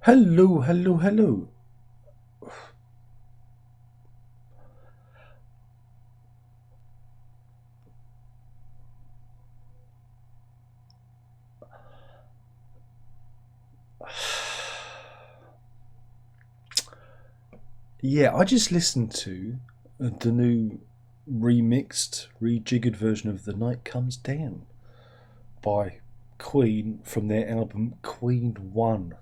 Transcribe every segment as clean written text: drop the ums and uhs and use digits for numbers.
Hello, hello, hello. Yeah, I just listened to the new remixed, rejiggered version of The Night Comes Down by Queen from their album Queen 1.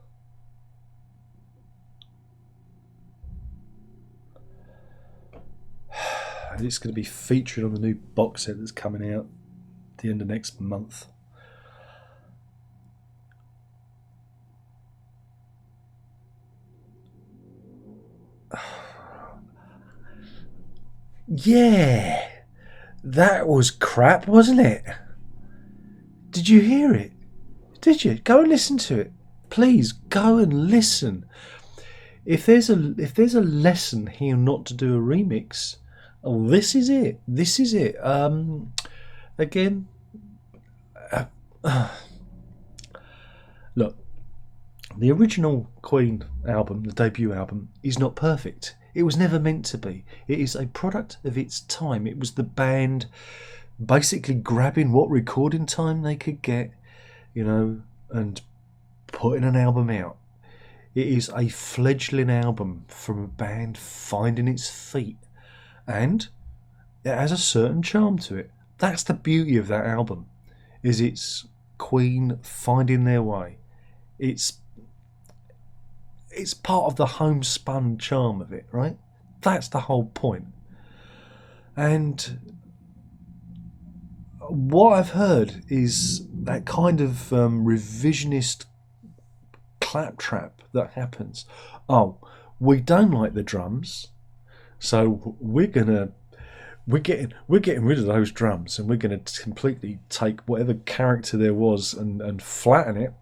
And it's going to be featured on the new box set that's coming out at the end of next month. Yeah, that was crap, wasn't it? Did you hear it? Did you? Go and listen to it. Please go and listen. If there's a lesson here not to do a remix, oh, this is it. This is it. Again, look, the original Queen album, the debut album, is not perfect. It was never meant to be. It is a product of its time. It was the band basically grabbing what recording time they could get, and putting an album out. It is a fledgling album from a band finding its feet, and it has a certain charm to it. That's the beauty of that album, is it's Queen finding their way. It's it's part of the homespun charm of it, right? That's the whole point. And what I've heard is that kind of revisionist claptrap that happens. Oh, we don't like the drums, so we're getting rid of those drums, and we're going to completely take whatever character there was and flatten it.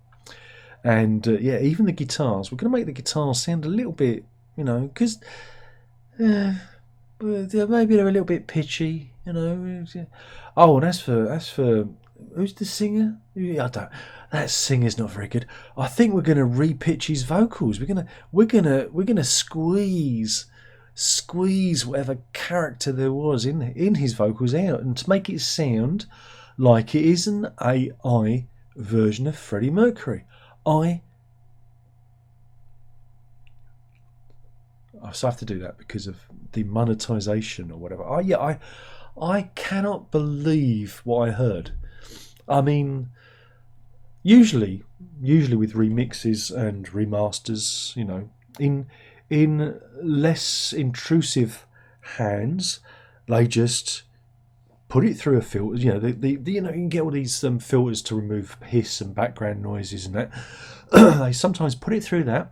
And yeah, even the guitars, we're going to make the guitars sound a little bit, because uh, maybe they're a little bit pitchy, Oh, and as for who's the singer? I don't. That singer's not very good. I think we're going to repitch his vocals. We're gonna squeeze whatever character there was in his vocals out, and to make it sound like it is an AI version of Freddie Mercury. I I still have to do that because of the monetization or whatever. I cannot believe what I heard. I mean, usually with remixes and remasters, in less intrusive hands, they just put it through a filter. You can get all these filters to remove hiss and background noises and that. They sometimes put it through that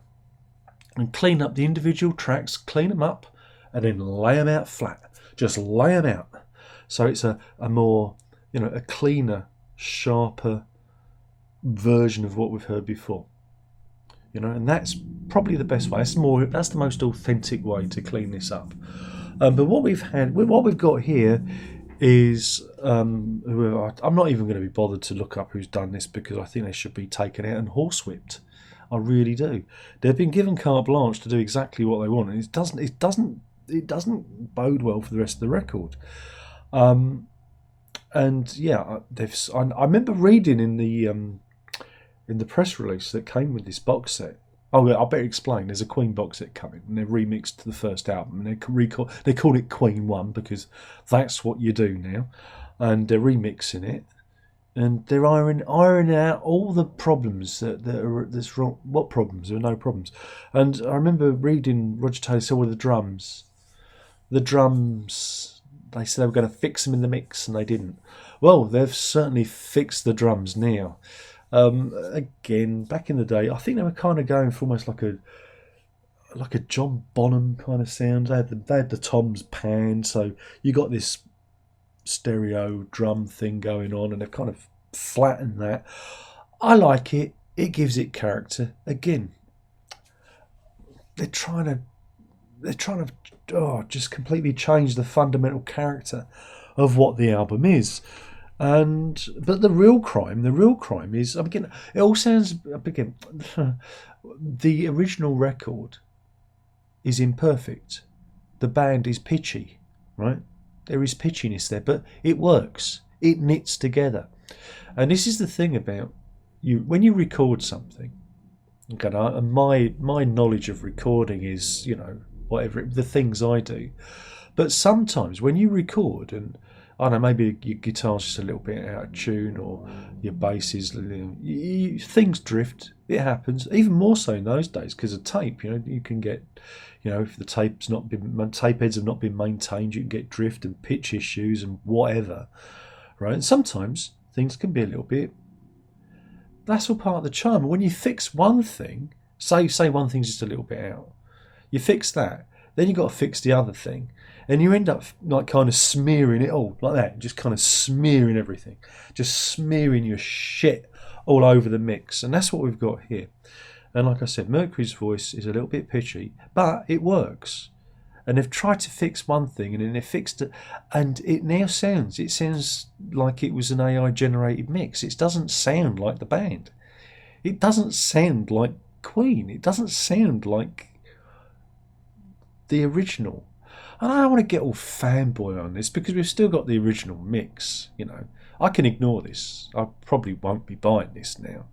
and clean up the individual tracks, clean them up, and then lay them out flat. Just lay them out. So it's a more, a cleaner, sharper version of what we've heard before. And that's probably the best way. That's the most authentic way to clean this up. But what we've got here is I'm not even going to be bothered to look up who's done this, because I think they should be taken out and horsewhipped. I really do. They've been given carte blanche to do exactly what they want, and it doesn't bode well for the rest of the record. And yeah, I remember reading in the press release that came with this box set. Oh, I better explain. There's a Queen box set coming, and they're remixed to the first album, and they call it Queen 1 because that's what you do now, and they're remixing it, and they're ironing out all the problems that's wrong. What problems? There are no problems. And I remember reading Roger Taylor said, "Well, the drums. They said they were going to fix them in the mix, and they didn't. Well, they've certainly fixed the drums now." Again, back in the day, I think they were kind of going for almost like a John Bonham kind of sound. They had the toms pan, so you got this stereo drum thing going on, and they've kind of flattened that. I like it. It gives it character. Again, they're trying to just completely change the fundamental character of what the album is. But the real crime is, again, it all sounds, again, the original record is imperfect. The band is pitchy, right? There is pitchiness there, but it works. It knits together. And this is the thing about you when you record something. Okay, and my knowledge of recording is, whatever the things I do. But sometimes when you record, and I don't know, maybe your guitar's just a little bit out of tune, or your bass is, things drift. It happens. Even more so in those days because of tape. You can get, if the tape heads have not been maintained, you can get drift and pitch issues and whatever, right? And sometimes things can be a little bit. That's all part of the charm. When you fix one thing, say one thing's just a little bit out, you fix that, then you've got to fix the other thing, and you end up like kind of smearing it all like that, just kind of smearing everything, just smearing your shit all over the mix, and that's what we've got here. And like I said, Mercury's voice is a little bit pitchy, but it works. And they've tried to fix one thing, and then they fixed it, and it now sounds like it was an AI generated mix. It doesn't sound like the band. It doesn't sound like Queen. It doesn't sound like the original. And I don't want to get all fanboy on this because we've still got the original mix. I can ignore this. I probably won't be buying this now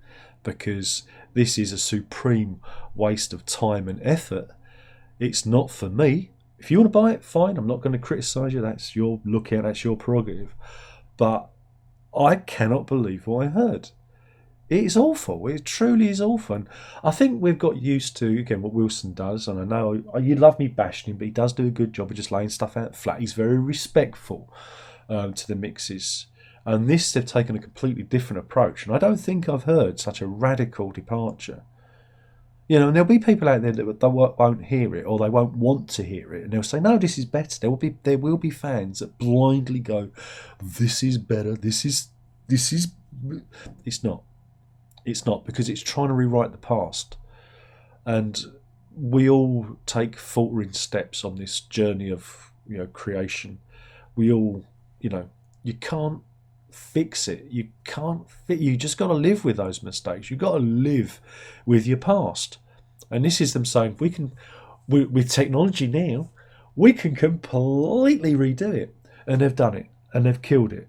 because this is a supreme waste of time and effort. It's not for me. If you want to buy it, fine. I'm not going to criticise you. That's your lookout. That's your prerogative. But I cannot believe what I heard. It is awful. It truly is awful. And I think we've got used to, again, what Wilson does. And I know you love me bashing him, but he does do a good job of just laying stuff out flat. He's very respectful to the mixes. And this, they've taken a completely different approach. And I don't think I've heard such a radical departure. And there'll be people out there that won't hear it, or they won't want to hear it, and they'll say, "No, this is better." There will be fans that blindly go, "This is better. This is." It's not. It's not, because it's trying to rewrite the past, and we all take faltering steps on this journey of creation. We all, you can't fix it. You just got to live with those mistakes. You've got to live with your past. And this is them saying, with technology now, we can completely redo it. And they've done it, and they've killed it.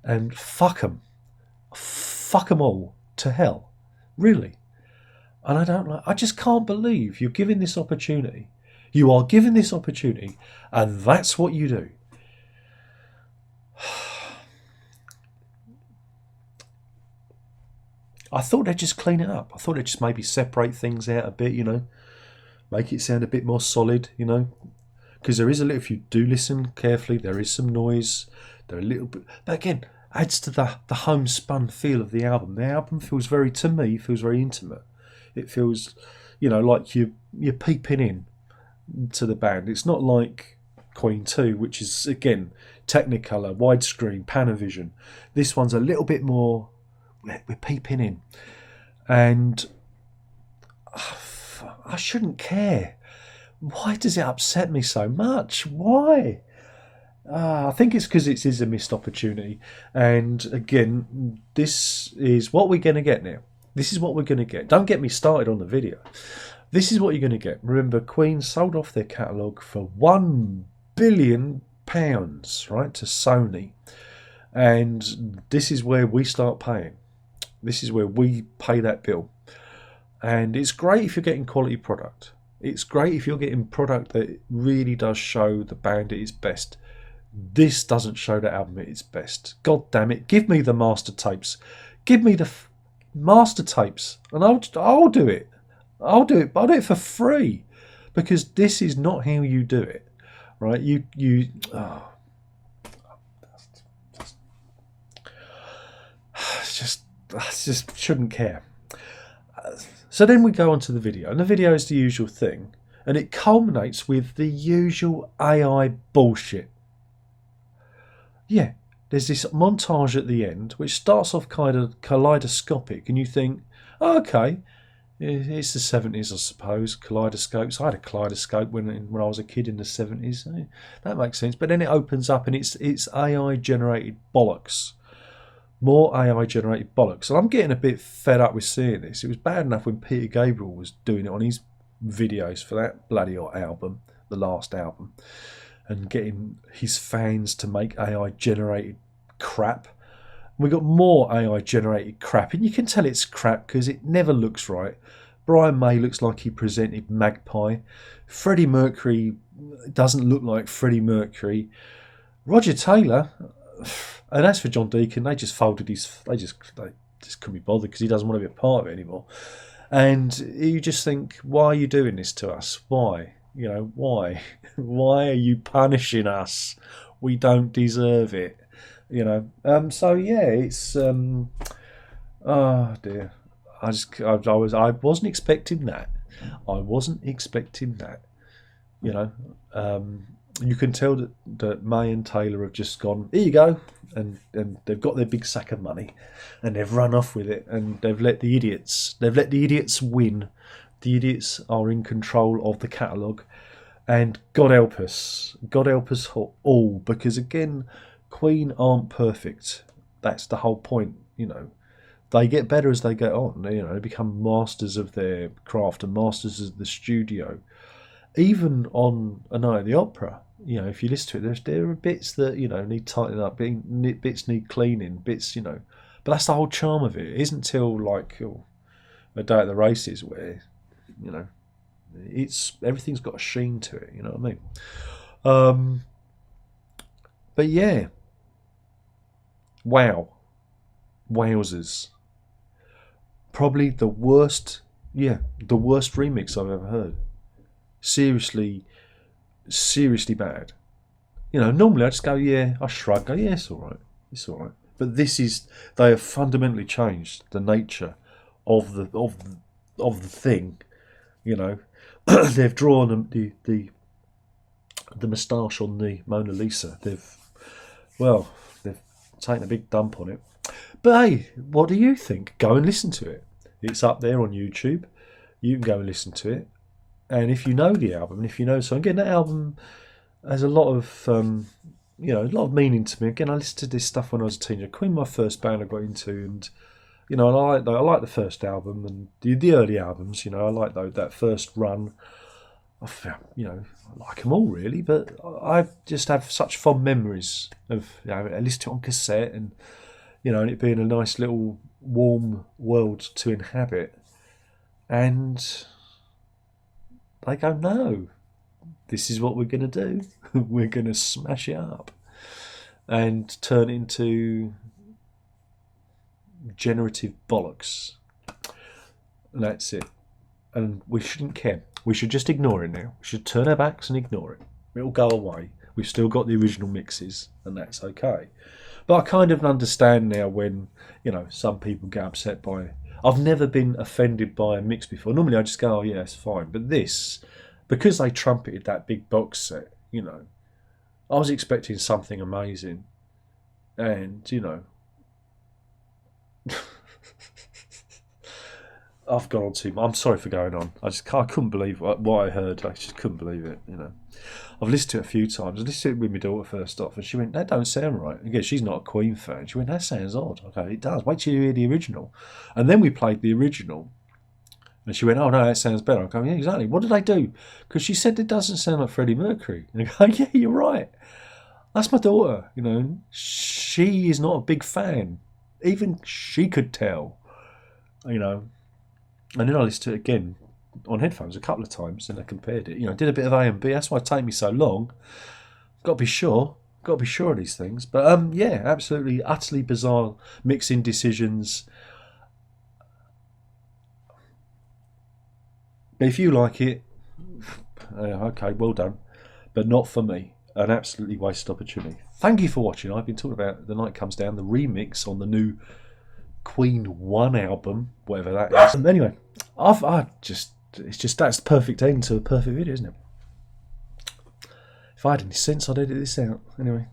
And fuck them all to hell, really. And I just can't believe you're given this opportunity. You are given this opportunity, and that's what you do. I thought they'd just clean it up. I thought they'd just maybe separate things out a bit, make it sound a bit more solid, because there is a little, if you do listen carefully, there is some noise. There are a little bit, but again, adds to the homespun feel of the album. The album feels very intimate. It feels, like you're peeping in to the band. It's not like Queen 2, which is, again, Technicolor, widescreen, Panavision. This one's a little bit more, we're peeping in. And I shouldn't care. Why does it upset me so much? Why? I think it's because it is a missed opportunity. And again, this is what we're going to get now. This is what we're going to get. Don't get me started on the video. This is what you're going to get. Remember, Queen sold off their catalogue for £1 billion, right, to Sony. And this is where we start paying. This is where we pay that bill. And it's great if you're getting quality product. It's great if you're getting product that really does show the band at its best. This doesn't show the album at its best. God damn it. Give me the master tapes. Give me the master tapes. And I'll do it. I'll do it. But I'll do it for free. Because this is not how you do it. Right? I just shouldn't care. So then we go on to the video. And the video is the usual thing. And it culminates with the usual AI bullshit. Yeah, there's this montage at the end, which starts off kind of kaleidoscopic. And you think, oh, okay, it's the 70s, I suppose. Kaleidoscopes. I had a kaleidoscope when I was a kid in the 70s. That makes sense. But then it opens up and it's AI-generated bollocks. More AI generated bollocks. And I'm getting a bit fed up with seeing this. It was bad enough when Peter Gabriel was doing it on his videos for that bloody album, the last album, and getting his fans to make AI generated crap. We got more AI generated crap, and you can tell it's crap because it never looks right. Brian May looks like he presented Magpie. Freddie Mercury doesn't look like Freddie Mercury. Roger Taylor, and as for John Deacon, they just folded his. They just couldn't be bothered because he doesn't want to be a part of it anymore. And you just think, why are you doing this to us? Why? You know, why? Why are you punishing us? We don't deserve it. You know. So yeah, it's. Oh dear. I wasn't expecting that. I wasn't expecting that. You know. You can tell that May and Taylor have just gone, here you go, and they've got their big sack of money, and they've run off with it, and they've let the idiots win. The idiots are in control of the catalogue, and God help us all, because again, Queen aren't perfect. That's the whole point, you know. They get better as they get on, you know. They become masters of their craft and masters of the studio. Even on A Night at the Opera, you know, if you listen to it, there are bits that, you know, need tightening up, bits need cleaning, bits, you know. But that's the whole charm of it. It isn't till like A Day at the Races where, you know, everything's got a sheen to it. You know what I mean? But yeah, wowzers. Probably the worst remix I've ever heard. Seriously bad. You know, normally I just go, yeah, I shrug, go, yeah, it's all right. But they have fundamentally changed the nature of the thing. You know, they've drawn the moustache on the Mona Lisa. They've taken a big dump on it. But hey, what do you think? Go and listen to it. It's up there on YouTube. You can go and listen to it. And if you know the album, and if you know something, again, that album has a lot of, a lot of meaning to me. Again, I listened to this stuff when I was a teenager. Queen, my first band I got into, and you know, I like the first album and the early albums. You know, I like that first run. I like them all really, but I just have such fond memories of, you know, I listened to it on cassette, and you know, and it being a nice little warm world to inhabit, and they go, no, this is what we're going to do. We're going to smash it up and turn it into generative bollocks. And that's it. And we shouldn't care. We should just ignore it now. We should turn our backs and ignore it. It'll go away. We've still got the original mixes, and that's okay. But I kind of understand now when, you know, some people get upset by... I've never been offended by a mix before. Normally I just go, oh yeah, it's fine. But this, because they trumpeted that big box set, you know, I was expecting something amazing. And, you know, I've gone on too much. I'm sorry for going on. I couldn't believe what I heard. I just couldn't believe it, you know. I've listened to it a few times. I listened to it with my daughter first off, and she went, that don't sound right. Again, she's not a Queen fan. She went, that sounds odd. Okay, it does. Wait till you hear the original. And then we played the original, and she went, oh no, that sounds better. I go, yeah, exactly. What did they do? Because she said it doesn't sound like Freddie Mercury. And I go, yeah, you're right. That's my daughter, you know. She is not a big fan. Even she could tell, you know. And then I listened to it again on headphones a couple of times, and I compared it. You know, did a bit of A and B. That's why it take me so long. Got to be sure of these things. But yeah, absolutely, utterly bizarre mixing decisions. If you like it, okay, well done. But not for me. An absolutely wasted opportunity. Thank you for watching. I've been talking about The Night Comes Down, the remix on the new Queen 1 album, whatever that is. Anyway, it's just that's the perfect end to a perfect video, isn't it? If I had any sense, I'd edit this out. Anyway,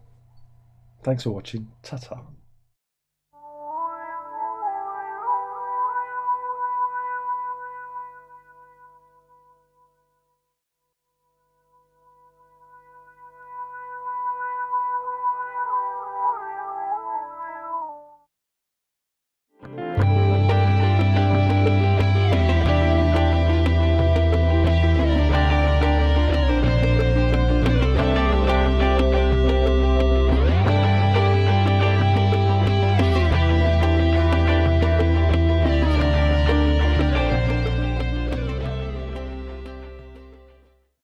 thanks for watching. Ta-ta.